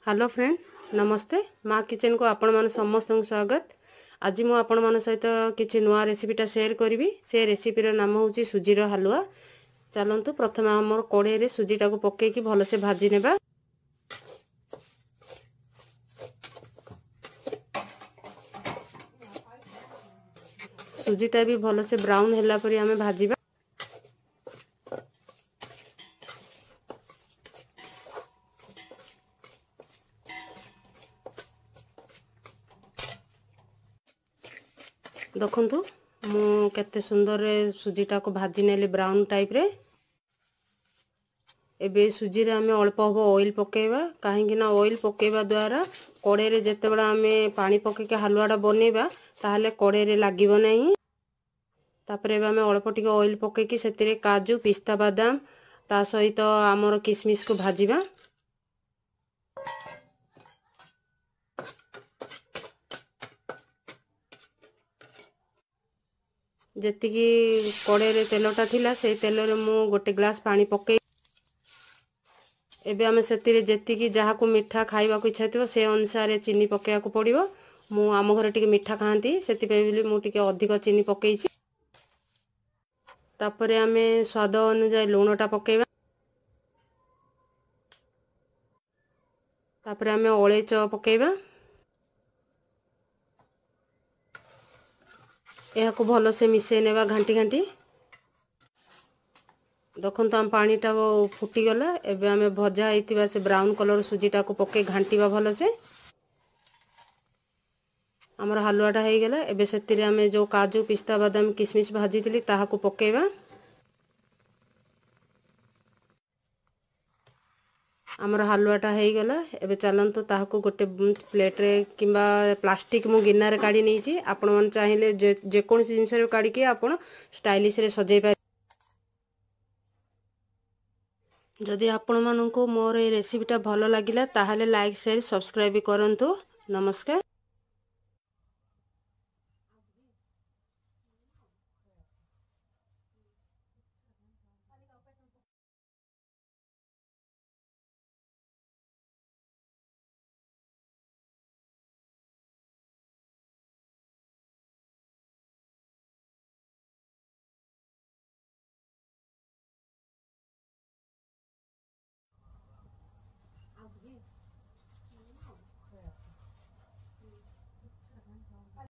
Hello friend नमस्ते माँ kitchen को आपण मान समस्त स्वागत। आज मु आपण मान सहित किसी नुआ रेसिपीटा शेयर करी। से रेसिपीर नाम हूँ सुजीर हलुआ। चलतु प्रथम आम कड़े सुजीटा को पकईकि भलसे भाजी नेबा। सुजीटा भी भलसे ब्राउन हैला परी आमे भाजीबा। देखंतु मु केते सुंदर सुजीटा को भाजी नेली ब्राउन टाइप रे। एबे सुजी रे आमे अल्प हबो ऑयल पकेबा काहेकि ना ऑयल पकेबा द्वारा कड़े रे जते बडा आमे पानी पके के हलुआडा बनेबा ताहले कड़े रे लागिबो नाही। तापरे एबे आमे अल्प टिके ऑयल पके कि सेतिरे काजू पिस्ता बादाम ता सहित आमर किशमिश को भाजीबा। जेतिकी कड़े रे तेलटा थिला से तेल रे मु गोटे ग्लास पानी पके एबे आमे सेतिरे जेतिकी जहा को मिठा खाइबा को इच्छा थिबो से अनुसार चीनी पकेया को पड़िबो। मु आम घरे टिके मिठा खांती सेति पे बिली मु टिके अधिक चीनी पकेइछि। तापरे आमे स्वाद अनुसार लूणटा पकेबा। तापरे आमे अळेच पकेबा। यह को भलो से मिसे नेबा घांटी घांटी। देखंतु आम पानीटा फुटी गला। एबे आमे भजा हेतिबा से ब्राउन कलर सुजीटा को पके घांटीबा भलो से। हमर हलुआटा हेई गला। एबे सेतिरे आमे जो काजू पिस्ता बादाम किशमिश भाजीतिली ताहा को पकेबा। हमर हलुआटा हेई गला। एबे चलंतु ताहा को गोटे प्लेट रे किंबा प्लास्टिक मु गिन्ना रे काढी नेइछि। आपण मन चाहिले जे कोन जिंस रे काढी के आपण स्टाइलिश रे सजेइ पाइ। जदि आपण माननको मोर ए रेसिपीटा भलो लागिला ताहाले लाइक शेयर सब्सक्राइब करंतु। नमस्कार।